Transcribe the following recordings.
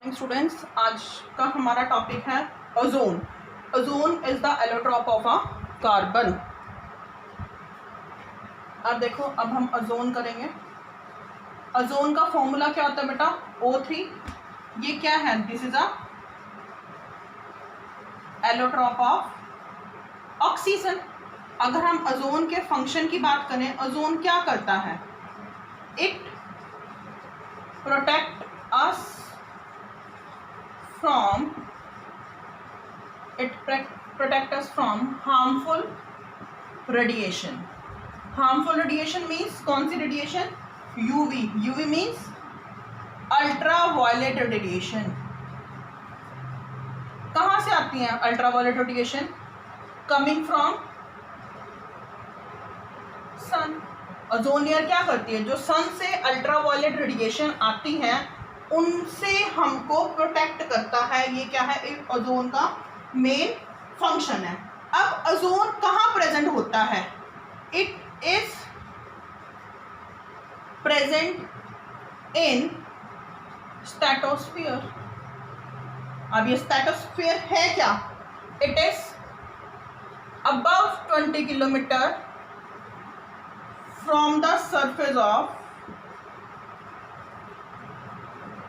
Students, आज का हमारा टॉपिक है ozone. Ozone is the allotrope of a carbon. अब देखो, अब हम ओजोन करेंगे। ओजोन का फॉर्मूला क्या होता है बेटा? O3। ये क्या है? This is a allotrope of oxygen. अगर हम ओजोन के फंक्शन की बात करें, ओजोन क्या करता है? It protect us from harmful radiation. Harmful radiation means कौन सी radiation? UV. UV means ultraviolet radiation. कहाँ से आती है ultraviolet radiation? Coming from sun. Ozone layer क्या करती है? जो सन से अल्ट्रावायलेट रेडिएशन आती है उनसे हमको प्रोटेक्ट करता है। ये क्या है? एक ओजोन का मेन फंक्शन है। अब ओजोन कहाँ प्रेजेंट होता है? It is present in stratosphere. अब ये स्ट्रेटोस्फीयर है क्या? It is above 20 kilometre from the surface of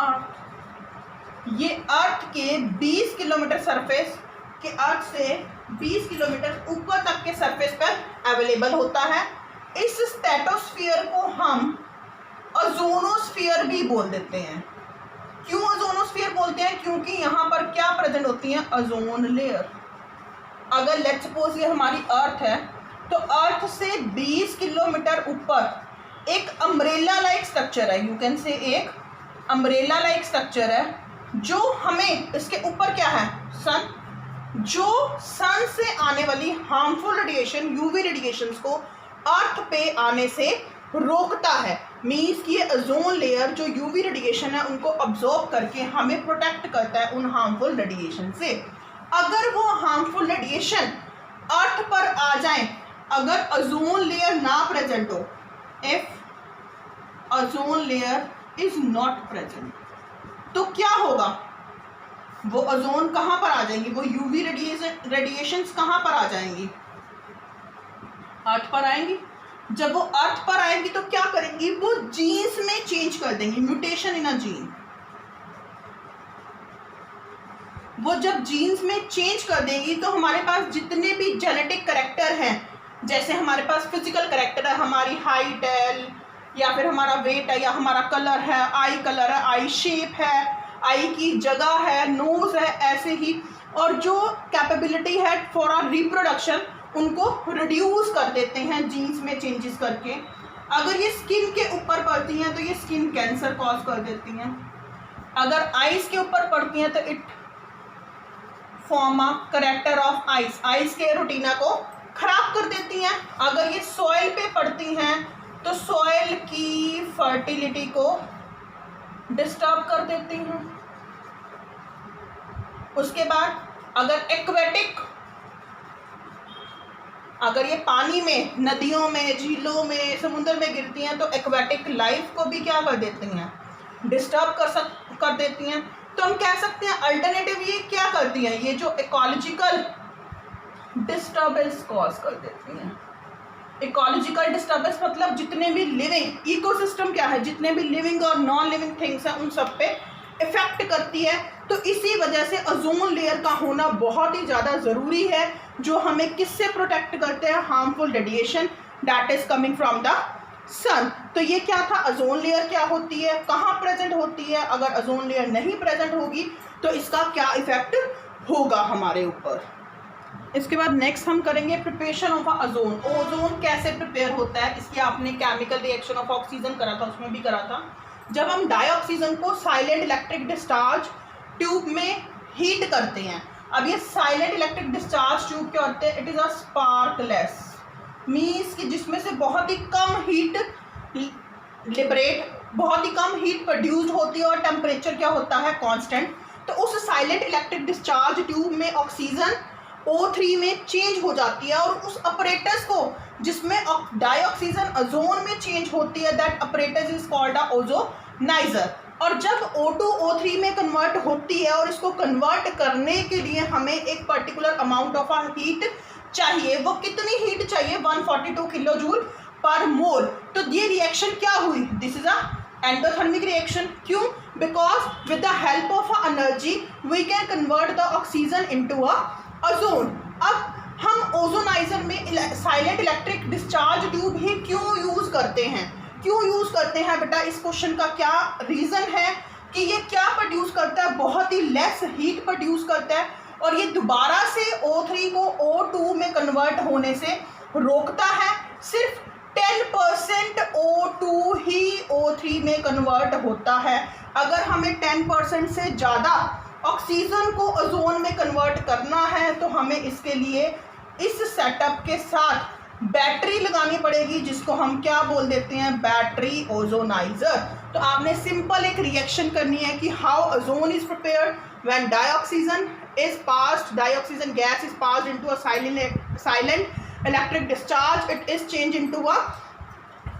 earth. ये अर्थ के 20 किलोमीटर सरफेस के, अर्थ से 20 किलोमीटर ऊपर तक के सरफेस पर अवेलेबल होता है। इस स्ट्रेटोस्फीयर को हम ओजोनोस्फीयर भी बोल देते हैं। क्यों ओजोनोस्फीयर बोलते हैं? क्योंकि यहाँ पर क्या प्रेजेंट होती है? Ozone layer. अगर लेट्स सपोज ये हमारी अर्थ है, तो अर्थ से 20 किलोमीटर ऊपर एक अम्ब्रेला लाइक स्ट्रक्चर है। यू कैन से एक अम्ब्रेला लाइक स्ट्रक्चर है जो हमें, इसके ऊपर क्या है? सन। जो सन से आने वाली हार्मफुल रेडिएशन, यूवी रेडिएशंस को अर्थ पे आने से रोकता है। मीन्स कि ये ओजोन लेयर जो यूवी रेडिएशन है उनको अब्जॉर्ब करके हमें प्रोटेक्ट करता है उन हार्मफुल रेडिएशन से। अगर वो हार्मफुल रेडिएशन अर्थ पर आ जाए, अगर ओजोन लेयर ना प्रेजेंट हो, if ozone layer is not present, तो क्या होगा? वो ओजोन कहाँ पर आ जाएंगी? वो यूवी रेडिएशंस कहाँ पर आ जाएंगी? अर्थ पर आएंगी। जब वो अर्थ पर आएंगी तो क्या करेंगी? वो जीन्स में चेंज कर देंगी, म्यूटेशन इन अ जीन। वो जब जीन्स में चेंज कर देंगी तो हमारे पास जितने भी जेनेटिक कैरेक्टर हैं, जैसे हमारे पास फिजिकल कैरेक्टर है, हमारी हाइट है, या फिर हमारा वेट है, या हमारा कलर है, आई कलर है, आई शेप है, आई की जगह है, नोज है, ऐसे ही। और जो कैपेबिलिटी है फॉर आर रिप्रोडक्शन, उनको रिड्यूस कर देते हैं जीन्स में चेंजेस करके। अगर ये स्किन के ऊपर पड़ती हैं तो ये स्किन कैंसर कॉज कर देती हैं। अगर आइज के ऊपर पड़ती हैं तो it form a character of eyes, eyes के रेटिना को खराब कर देती हैं। अगर ये सॉइल पे पड़ती हैं तो सॉइल की फर्टिलिटी को डिस्टर्ब कर देती हैं। उसके बाद अगर एक्वेटिक, अगर ये पानी में, नदियों में, झीलों में, समुद्र में गिरती हैं तो एक्वेटिक लाइफ को भी क्या कर देती हैं? डिस्टर्ब कर देती हैं। तो हम कह सकते हैं अल्टरनेटिव ये क्या करती हैं? ये जो इकोलॉजिकल डिस्टर्बेंस कॉज कर देती हैं। इकोलॉजिकल डिस्टर्बेंस मतलब जितने भी लिविंग, इकोसिस्टम क्या है, जितने भी लिविंग और नॉन लिविंग थिंग्स हैं उन सब पे इफेक्ट करती है। तो इसी वजह से ओजोन लेयर का होना बहुत ही ज़्यादा ज़रूरी है, जो हमें किससे प्रोटेक्ट करते हैं? Harmful radiation that is coming from the sun. तो ये क्या था? ओजोन लेयर क्या होती है, कहाँ प्रेजेंट होती है, अगर ओजोन लेयर नहीं प्रेजेंट होगी तो इसका क्या इफेक्ट होगा हमारे ऊपर। इसके बाद नेक्स्ट हम करेंगे प्रिपरेशन ऑफ ओजोन। ओजोन कैसे प्रिपेयर होता है, इसकी आपने केमिकल रिएक्शन ऑफ ऑक्सीजन करा था, उसमें भी करा था। जब हम डाइऑक्सीजन को साइलेंट इलेक्ट्रिक डिस्चार्ज ट्यूब में हीट करते हैं। अब ये साइलेंट इलेक्ट्रिक डिस्चार्ज ट्यूब क्या होते हैं? इट इज अ स्पार्कलेस, मीन्स कि जिसमें से बहुत ही कम हीट लिबरेट, बहुत ही कम हीट प्रोड्यूस्ड होती है और टेम्परेचर क्या होता है? कांस्टेंट। तो उस साइलेंट इलेक्ट्रिक डिस्चार्ज ट्यूब में ऑक्सीजन O3 में चेंज हो जाती है, और उस अपरेटस को जिसमें डाइऑक्सीजन ओजोन में चेंज होती है, that apparatus is called a ozoniser. और जब O2 O3 में कन्वर्ट होती है और इसको कन्वर्ट करने के लिए हमें एक पर्टिकुलर अमाउंट ऑफ हीट चाहिए, वो कितनी हीट चाहिए, 142 किलो जूल पर मोल। तो ये रिएक्शन क्या हुई, this is a endothermic reaction. क्यों? Because with the help of energy we can convert the oxygen into a ozone. अब हम ओजोनाइजर में साइलेंट इलेक्ट्रिक डिस्चार्ज ट्यूब ही क्यों यूज करते हैं? क्यों यूज करते हैं बेटा? इस क्वेश्चन का क्या रीजन है कि ये क्या प्रोड्यूस करता है, बहुत ही लेस हीट प्रोड्यूस करता है और ये दोबारा से O3 को O2 में कन्वर्ट होने से रोकता है। सिर्फ 10% O2 ही O3 में कन्वर्ट होता है। अगर हमें 10% से ज़्यादा ऑक्सीजन को ओजोन में कन्वर्ट करना है तो हमें इसके लिए इस सेटअप के साथ बैटरी लगानी पड़ेगी, जिसको हम क्या बोल देते हैं, बैटरी ओजोनाइजर। तो आपने सिंपल एक रिएक्शन करनी है कि how ozone is prepared when dioxygen gas is passed into a silent electric discharge, it is change into a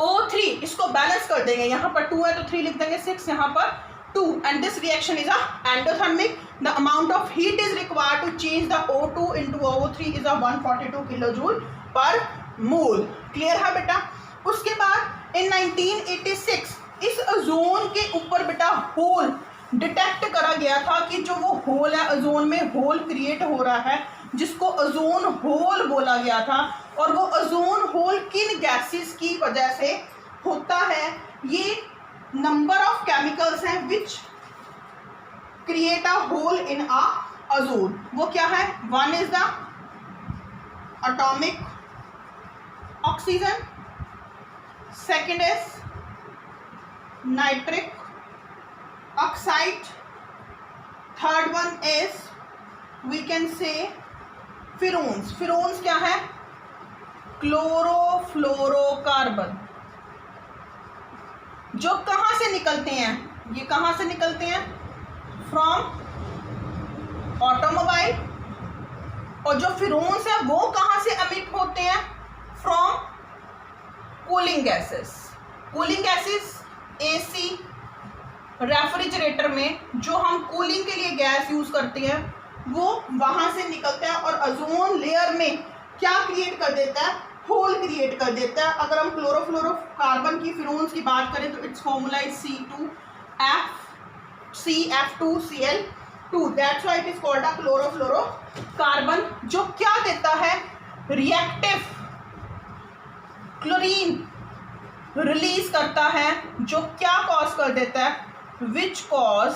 O3। इसको बैलेंस कर देंगे, यहाँ पर 2 है तो 3 लिख देंगे, 6 यहाँ पर 2, and this reaction is a endothermic. The amount of heat is required to change the O2 into O3 is a 142 kilo joule per mole. Clear है बेटा? उसके बाद इन 1986 इस ओजोन के ऊपर बेटा होल डिटेक्ट करा गया था कि जो वो होल है, ओजोन में होल क्रिएट हो रहा है जिसको ओजोन होल बोला गया था। और वो ओजोन होल किन गैसेस की वजह से होता है? ये नंबर ऑफ केमिकल्स हैं which create a hole in a ozone. वो क्या है? One is the atomic oxygen, second is nitric oxide, third one is we can say freons. फिरोन्स क्या है? क्लोरोफ्लोरोकार्बन। जो कहाँ से निकलते हैं? ये कहाँ से निकलते हैं? From automobile. और जो फिरोन्स है वो कहाँ से एमिट होते हैं? From cooling gases. Cooling gases AC refrigerator में जो हम कूलिंग के लिए गैस यूज करते हैं वो वहां से निकलता है और ओजोन लेयर में क्या क्रिएट कर देता है? होल क्रिएट कर देता है। अगर हम क्लोरोफ्लोरोकार्बन की फिरोन्स की बात करें तो it's formula is C2CF2Cl2, that's why it is called a chlorofluorocarbon, जो क्या देता है? रिएक्टिव क्लोरीन रिलीज करता है, जो क्या कॉज कर देता है? Which cause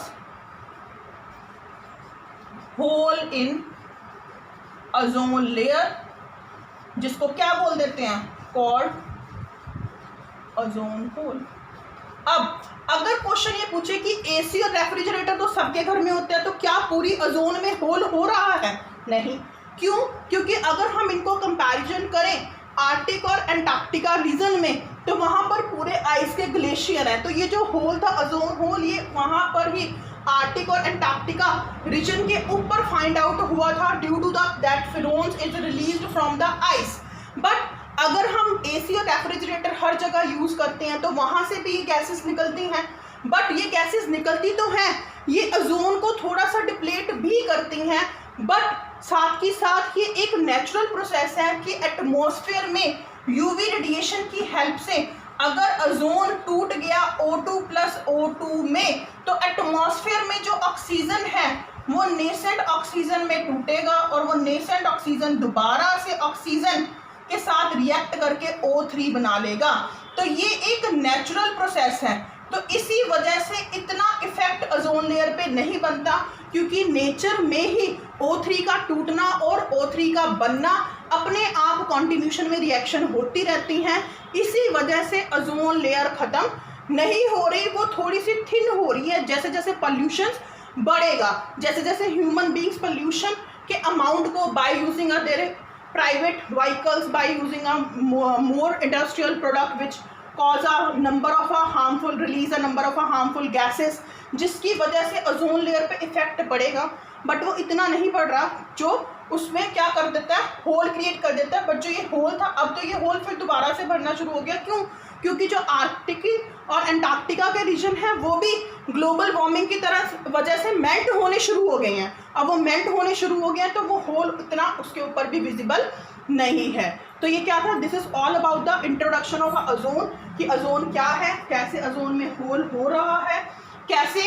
hole in ozone layer, जिसको क्या बोल देते हैं? Called ozone hole. अब अगर क्वेश्चन ये पूछे कि AC और रेफ्रिजरेटर तो सबके घर में होते हैं, तो क्या पूरी ओजोन में होल हो रहा है? नहीं। क्यों? क्योंकि अगर हम इनको कंपैरिजन करें आर्टिक और एंटार्क्टिका रीजन में, तो वहां पर पूरे आइस के ग्लेशियर है। तो ये जो होल था ओजोन होल, ये वहां पर ही आर्टिक और एंटार्क्टिका रीजन के ऊपर फाइंड आउट हुआ था due to that freons is released from the ice. But अगर हम AC और रेफ्रिजरेटर हर जगह यूज करते हैं तो वहां से भी ये गैसेस निकलती हैं। बट ये गैसेस निकलती तो हैं, ये ओजोन को थोड़ा सा डिप्लेट भी करती हैं, बट साथ ही साथ ये एक नेचुरल प्रोसेस है कि एटमॉस्फेयर में UV रेडिएशन की हेल्प से अगर ओजोन टूट गया O2+O2 में, तो एटमॉस्फेयर में जो ऑक्सीजन है वो नेसेंट ऑक्सीजन में टूटेगा और वो नेसेंट ऑक्सीजन दोबारा से ऑक्सीजन के साथ रिएक्ट करके O3 बना लेगा। तो ये एक नेचुरल प्रोसेस है। तो इसी वजह से इतना इफेक्ट ओजोन लेयर पे नहीं बनता, क्योंकि नेचर में ही O3 का टूटना और O3 का बनना अपने आप कॉन्टिन्यूशन में रिएक्शन होती रहती हैं। इसी वजह से ओजोन लेयर खत्म नहीं हो रही, वो थोड़ी सी थिन हो रही है। जैसे जैसे पॉल्यूशन बढ़ेगा, जैसे जैसे ह्यूमन बींग्स पॉल्यूशन के अमाउंट को by using their private vehicles, by using more industrial product which cause a number of a harmful release a number of a harmful gases, जिसकी वजह से ओजोन लेयर पे effect पड़ेगा। But वो इतना नहीं पड़ रहा, जो उसमें क्या कर देता है? होल क्रिएट कर देता है। बट जो ये होल था, अब तो ये होल फिर दोबारा से भरना शुरू हो गया। क्यों? क्योंकि जो आर्कटिक और अंटार्कटिका के रीजन है वो भी ग्लोबल वार्मिंग की तरह वजह से मेल्ट होने शुरू हो गए हैं। अब वो मेल्ट होने शुरू हो गए हैं तो वो होल उतना उसके ऊपर भी विजिबल नहीं है। तो ये क्या था, this is all about the introduction of ozone, कि ओजोन क्या है, कैसे ओजोन में होल हो रहा है, कैसे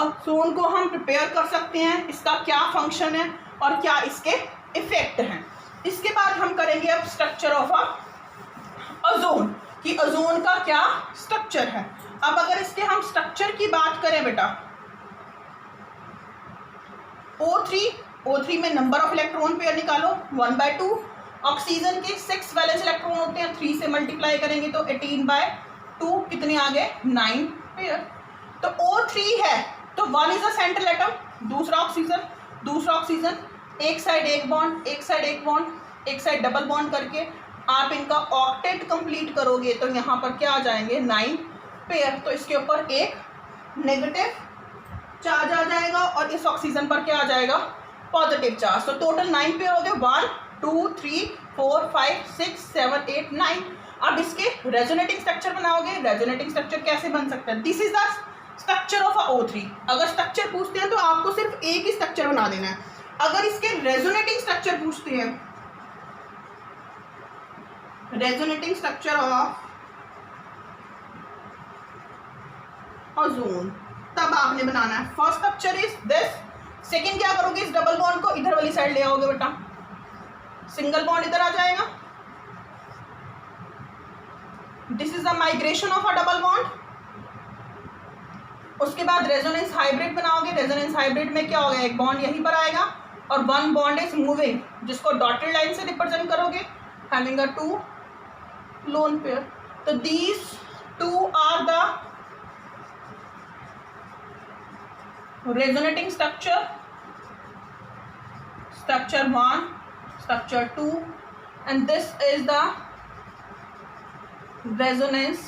ओजोन को हम प्रिपेयर कर सकते हैं, इसका क्या फंक्शन है और क्या इसके इफेक्ट हैं। इसके बाद हम करेंगे अब स्ट्रक्चर ऑफ ओजोन, कि ओजोन का क्या स्ट्रक्चर है। अब अगर इसके हम स्ट्रक्चर की बात करें बेटा, O3 में नंबर ऑफ इलेक्ट्रॉन पेयर निकालो 1/2। ऑक्सीजन के 6 वैलेंस इलेक्ट्रॉन होते हैं, 3 से मल्टीप्लाई करेंगे तो 18/2 कितने आ गए 9 पेयर। तो O3 है तो 1 इज अ सेंट्रल एटम, दूसरा ऑक्सीजन, एक साइड एक बॉन्ड, एक साइड एक बॉन्ड, एक साइड डबल बॉन्ड करके आप इनका ऑक्टेट कंप्लीट करोगे तो यहाँ पर क्या आ जाएंगे 9 पेयर। तो इसके ऊपर एक नेगेटिव चार्ज आ जाएगा और इस ऑक्सीजन पर क्या आ जाएगा पॉजिटिव चार्ज। तो टोटल 9 पेयर हो गए, 1 2 3 4 5 6 7 8 9। अब इसके रेजोनेटिंग स्ट्रक्चर बनाओगे, रेजोनेटिंग स्ट्रक्चर कैसे बन सकता है, this is the structure of O3। अगर स्ट्रक्चर पूछते हैं तो आपको सिर्फ एक ही स्ट्रक्चर बना देना है। अगर इसके रेजोनेटिंग स्ट्रक्चर पूछते हैं, रेजोनेटिंग स्ट्रक्चर ऑफ ओजोन, तब आपने बनाना है first structure is this. Second क्या करोगे, इस डबल बॉन्ड को इधर वाली साइड ले आओगे बेटा, सिंगल बॉन्ड इधर आ जाएगा, this is the migration of a double bond. उसके बाद रेजोनेंस हाइब्रिड बनाओगे, रेजोनेंस हाइब्रिड में क्या होगा, एक बॉन्ड यहीं पर आएगा और 1 बॉन्ड इज मूविंग, जिसको डॉटेड लाइन से रिप्रेजेंट करोगे, हैविंग अ 2 लोन पेयर। तो these 2 are the resonating structure 1, structure 2, and this is the resonance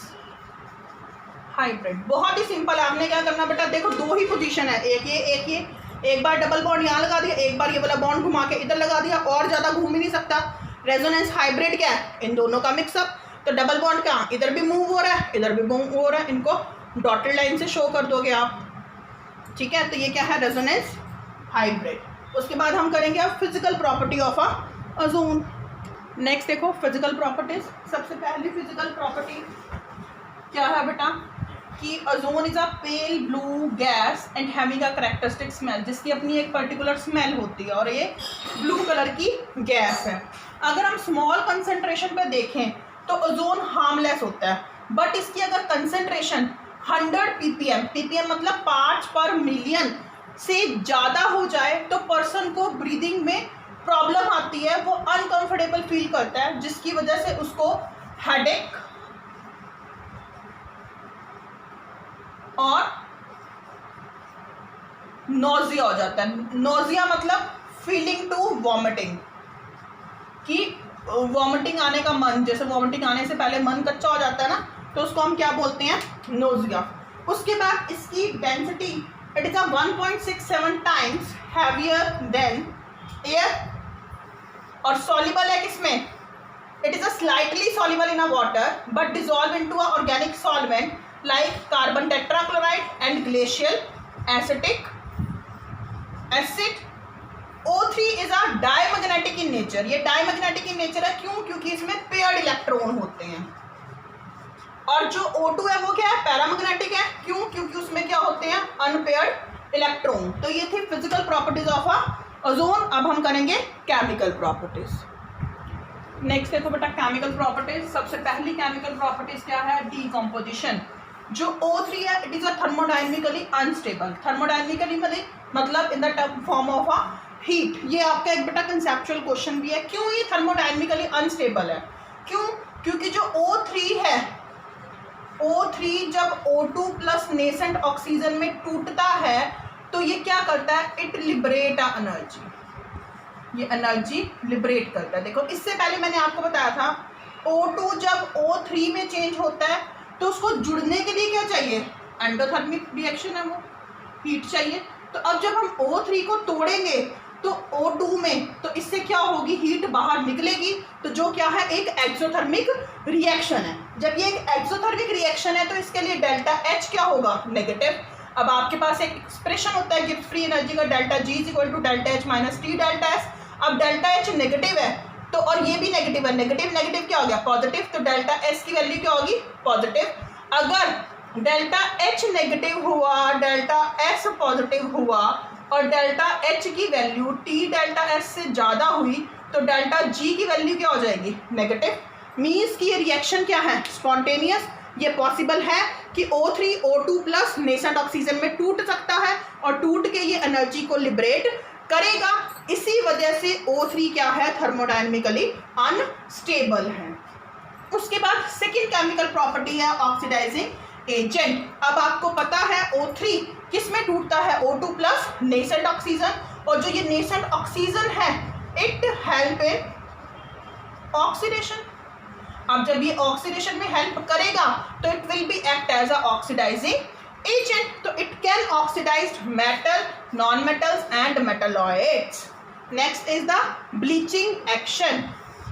hybrid। बहुत ही सिंपल है, आपने क्या करना बेटा, देखो 2 ही पोजीशन है, एक ये, एक बार डबल बॉन्ड यहाँ लगा दिया, एक बार ये वाला बॉन्ड घुमा के इधर लगा दिया, और ज़्यादा घूम ही नहीं सकता। रेजोनेंस हाइब्रिड क्या है, इन दोनों का मिक्सअप। तो डबल बॉन्ड का इधर भी मूव हो रहा है, इधर भी मूव हो रहा है, इनको डॉटेड लाइन से शो कर दोगे आप, ठीक है। तो ये क्या है, रेजोनेंस हाइब्रिड। उसके बाद हम करेंगे अब physical property of a ozone. Next देखो फिजिकल प्रॉपर्टीज। सबसे पहली फिजिकल प्रॉपर्टी क्या है बेटा, कि ozone is a pale blue gas and having a characteristic smell, जिसकी अपनी एक पर्टिकुलर स्मेल होती है और ये ब्लू कलर की गैस है। अगर हम स्मॉल कंसेंट्रेशन पे देखें तो ओजोन हार्मलेस होता है, बट इसकी अगर कंसेंट्रेशन 100 ppm मतलब पार्ट्स पर मिलियन से ज़्यादा हो जाए तो पर्सन को ब्रीदिंग में प्रॉब्लम आती है, वो अनकंफर्टेबल फील करता है, जिसकी वजह से उसको हेडेक और नोजिया हो जाता है। नोजिया मतलब फीलिंग टू वॉमिटिंग, कि वॉमिटिंग आने का मन, जैसे वॉमिटिंग आने से पहले मन कच्चा हो जाता है ना, तो उसको हम क्या बोलते हैं, नोजिया। उसके बाद इसकी density, it is 1.67 times heavier than air, और सॉल्युबल है किसमें, it is slightly soluble in a water but dissolve into a organic solvent like carbon tetrachloride and glacial acetic acid. O3 is a diamagnetic in nature. ये diamagnetic in nature है, क्यों, क्योंकि इसमें paired electron होते हैं। और जो O2 है वो क्या है, पैरामैग्नेटिक है, क्यों, क्योंकि उसमें क्या होते हैं, अनपेयर्ड इलेक्ट्रॉन। तो ये थी physical properties of a ozone. अब हम करेंगे केमिकल प्रॉपर्टीज। नेक्स्ट देखो बेटा केमिकल प्रॉपर्टीज। सबसे पहली केमिकल प्रॉपर्टीज क्या है, डीकम्पोजिशन। जो O3 है it is a thermodynamically unstable. Thermodynamically मतलब in the form of a heat. ये आपका एक बेटा कंसेप्चुअल क्वेश्चन भी है, क्यों ये थर्मोडायनेमिकली अनस्टेबल है, क्यों, क्योंकि जो O3 है, O3 जब O2 प्लस नेसेंट ऑक्सीजन में टूटता है तो ये क्या करता है, इट लिबरेट अ एनर्जी, ये एनर्जी लिबरेट करता है। देखो इससे पहले मैंने आपको बताया था O2 जब O3 में चेंज होता है तो उसको जुड़ने के लिए क्या चाहिए, एंडोथर्मिक रिएक्शन है, वो हीट चाहिए। तो अब जब हम O3 को तोड़ेंगे तो O2 में, तो इससे क्या होगी, हीट बाहर निकलेगी, तो जो क्या है, एक एक्सोथर्मिक रिएक्शन है, जब ये एक एक्सोथर्मिक रिएक्शन है तो इसके लिए डेल्टा एच क्या होगा, नेगेटिव। अब आपके पास एक एक्सप्रेशन होता है गिब्स फ्री एनर्जी का, delta G is equal to delta H minus T delta S. अब डेल्टा एच नेगेटिव है तो और ये भी नेगेटिव है, नेगेटिव नेगेटिव क्या हो गया, पॉजिटिव, तो डेल्टा एस की वैल्यू क्या होगी, पॉजिटिव। अगर डेल्टा एच नेगेटिव हुआ, डेल्टा एस पॉजिटिव हुआ और डेल्टा एच की वैल्यू टी डेल्टा एस से ज़्यादा हुई तो डेल्टा जी की वैल्यू क्या हो जाएगी, नेगेटिव। मीन्स कि ये रिएक्शन क्या है, स्पॉन्टेनियस। ये पॉसिबल है कि O3 O2 plus nascent oxygen में टूट सकता है और टूट के ये एनर्जी को लिबरेट करेगा। इसी वजह से O3 क्या है, थर्मोडायनेमिकली अनस्टेबल है। उसके बाद सेकेंड केमिकल प्रॉपर्टी है ऑक्सीडाइजिंग एजेंट। अब आपको पता है O3 किस में टूटता है, O2 प्लस नेसेंट ऑक्सीजन, और जो ये नेसेंट ऑक्सीजन है इट हेल्प इन ऑक्सीडेशन। अब जब ये ऑक्सीडेशन में हेल्प करेगा तो it will be act as a oxidising agent. तो it can oxidize metal, non metals and metalloids. Next is the bleaching action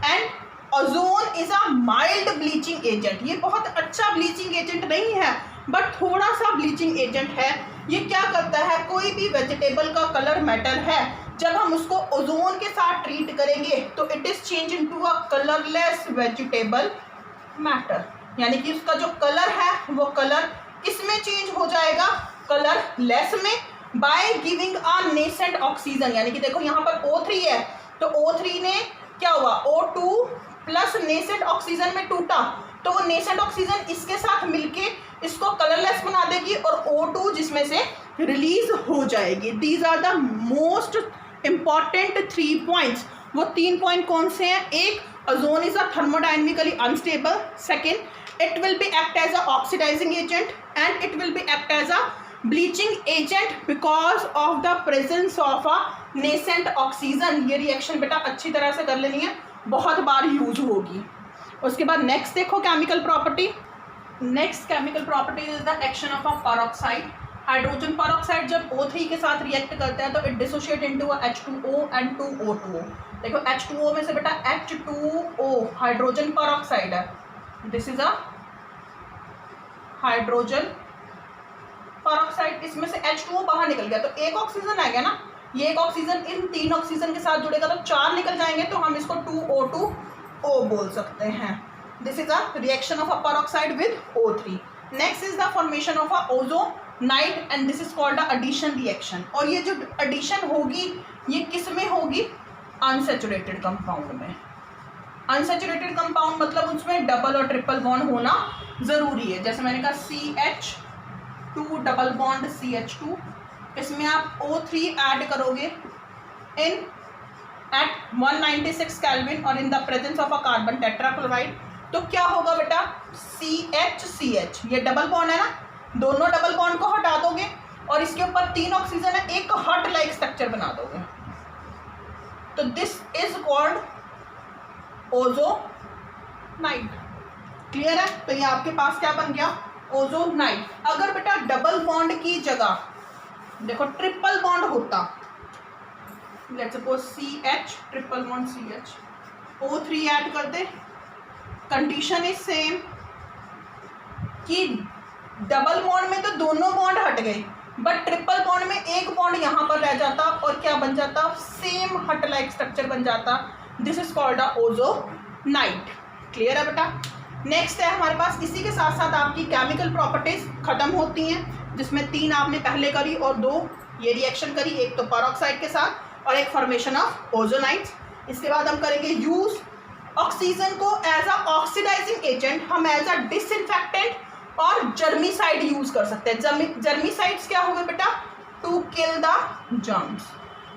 and ozone is a mild bleaching agent. ये बहुत अच्छा ब्लीचिंग एजेंट नहीं है but थोड़ा सा bleaching agent है। ये क्या करता है, कोई भी वेजिटेबल का कलर मेटल है, जब हम उसको ओजोन के साथ ट्रीट करेंगे तो it is change into a colourless vegetable matter, यानी कि उसका जो कलर है वो कलर किसमें चेंज हो जाएगा, कलरलेस में, by giving a nascent oxygen. यानी कि देखो यहाँ पर O3 है तो O3 ने क्या हुआ, O2 प्लस नेसेंट ऑक्सीजन में टूटा तो वो नेसेंट ऑक्सीजन इसके साथ मिलके इसको कलरलेस बना देगी और O2 जिसमें से रिलीज हो जाएगी। These are the most important 3 points. वो 3 पॉइंट कौन से हैं, एक, ozone is a thermodynamically unstable, second it will be act as a oxidising agent and it will be act as a bleaching agent because of the presence of a nascent oxygen. ये reaction बेटा अच्छी तरह से कर लेनी है, बहुत बार use होगी। उसके बाद नेक्स्ट देखो chemical property. Next chemical property is the action of a peroxide. Hydrogen peroxide जब O3 के साथ रिएक्ट करता है तो it dissociate into H2O and 2O2। देखो H2O में से बेटा H2O हाइड्रोजन पेरोक्साइड है, this is a hydrogen peroxide. इसमें से H2O बाहर निकल गया तो एक ऑक्सीजन आएगा ना, ये एक ऑक्सीजन इन 3 ऑक्सीजन के साथ जुड़ेगा तो 4 निकल जाएंगे तो हम इसको 2O2O बोल सकते हैं। This is a reaction of a peroxide with O3। Next is the formation of a ozonide and this is called a addition reaction. और ये जो एडिशन होगी ये किस में होगी, अनसैचुरेटेड कंपाउंड में। अनसैचुरेटेड कंपाउंड मतलब उसमें डबल और ट्रिपल बॉन्ड होना जरूरी है। जैसे मैंने कहा CH2 डबल बॉन्ड CH2, इसमें आप O3 ऐड करोगे इन एट 196 केल्विन और in the presence of a carbon tetrachloride तो क्या होगा बेटा, CH ये डबल बॉन्ड है ना, दोनों डबल बॉन्ड को हटा दोगे और इसके ऊपर 3 ऑक्सीजन है, एक हट लाइक स्ट्रक्चर बना दोगे तो this is called ozonide. Clear है, तो ये आपके पास क्या बन गया, ओजोनाइड। अगर बेटा डबल बॉन्ड की जगह देखो ट्रिपल बॉन्ड होता, let's suppose CH triple bond CH, O3 add कर दे, कंडीशन इज सेम कि डबल बॉन्ड में तो दोनों बॉन्ड हट गए बट ट्रिपल बॉन्ड में एक बॉन्ड यहाँ पर रह जाता और क्या बन जाता, सेम हट लाइक स्ट्रक्चर बन जाता। This is called a ozonide. Clear है बेटा। नेक्स्ट है हमारे पास, इसी के साथ साथ आपकी केमिकल प्रॉपर्टीज खत्म होती हैं जिसमें 3 आपने पहले करी और 2 ये रिएक्शन करी, एक तो पेरोक्साइड के साथ और एक फॉर्मेशन ऑफ ओजोनाइड्स। इसके बाद हम करेंगे यूज ऑक्सीजन को एज अ ऑक्सीडाइजिंग एजेंट, हम एज अ डिसइंफेक्टेंट और जर्मीसाइड यूज कर सकते हैं। जर्मीसाइड्स क्या होंगे बेटा, to kill the germs.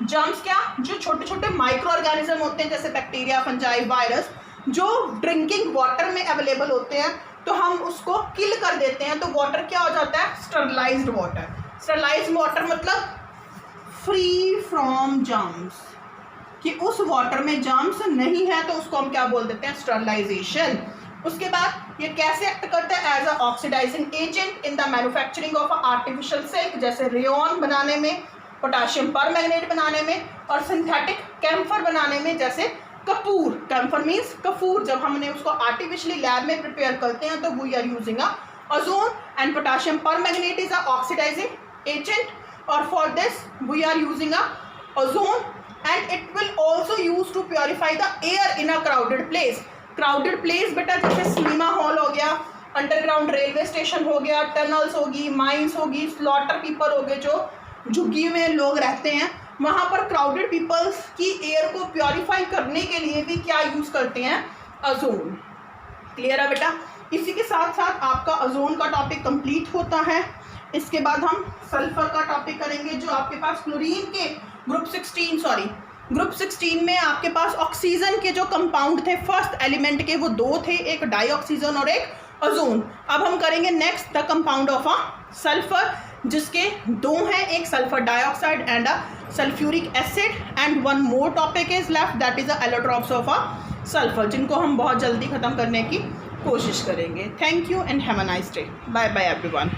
Germs क्या, जो छोटे छोटे माइक्रो ऑर्गेनिज्म होते हैं जैसे बैक्टीरिया, फंजाई, वायरस, जो ड्रिंकिंग वाटर में अवेलेबल होते हैं तो हम उसको किल कर देते हैं तो वाटर क्या हो जाता है, स्टरलाइज्ड वाटर। स्टरलाइज्ड वाटर मतलब फ्री फ्रॉम जर्म्स, कि उस वाटर में जर्म्स नहीं है तो उसको हम क्या बोल देते हैं, स्टरलाइजेशन। उसके बाद ये कैसे एक्ट करता है, as a oxidising agent in the manufacturing of artificial silk, जैसे रेयन बनाने में, पोटाशियम परमैंगनेट बनाने में और सिंथेटिक कैम्फर बनाने में, जैसे कपूर, कैम्फर मीन्स कपूर, जब हमने उसको आर्टिफिशियली लैब में प्रिपेयर करते हैं तो we are using a ozone and potassium permanganate is a oxidising agent और for this we are using a ozone and it will also use to purify the air in a crowded place. Crowded place बेटा जैसे cinema hall हो गया, underground railway station हो गया, tunnels होगी, mines होगी, slaughter people हो गए जो झुग्गी में लोग रहते हैं, वहाँ पर क्राउडेड पीपल्स की एयर को प्योरीफाई करने के लिए भी क्या यूज़ करते हैं, ओजोन। क्लियर है बेटा। इसी के साथ साथ आपका ओजोन का टॉपिक कंप्लीट होता है। इसके बाद हम सल्फर का टॉपिक करेंगे जो आपके पास क्लोरीन के ग्रुप 16 में आपके पास ऑक्सीजन के जो कंपाउंड थे फर्स्ट एलिमेंट के वो 2 थे, एक डाइऑक्सीजन और एक ओजोन। अब हम करेंगे next the compound of a sulphur जिसके 2 हैं, एक sulphur dioxide and a sulphuric acid and one more topic is left that is a allotropes of a sulphur जिनको हम बहुत जल्दी ख़त्म करने की कोशिश करेंगे। Thank you and have a nice day. Bye bye everyone.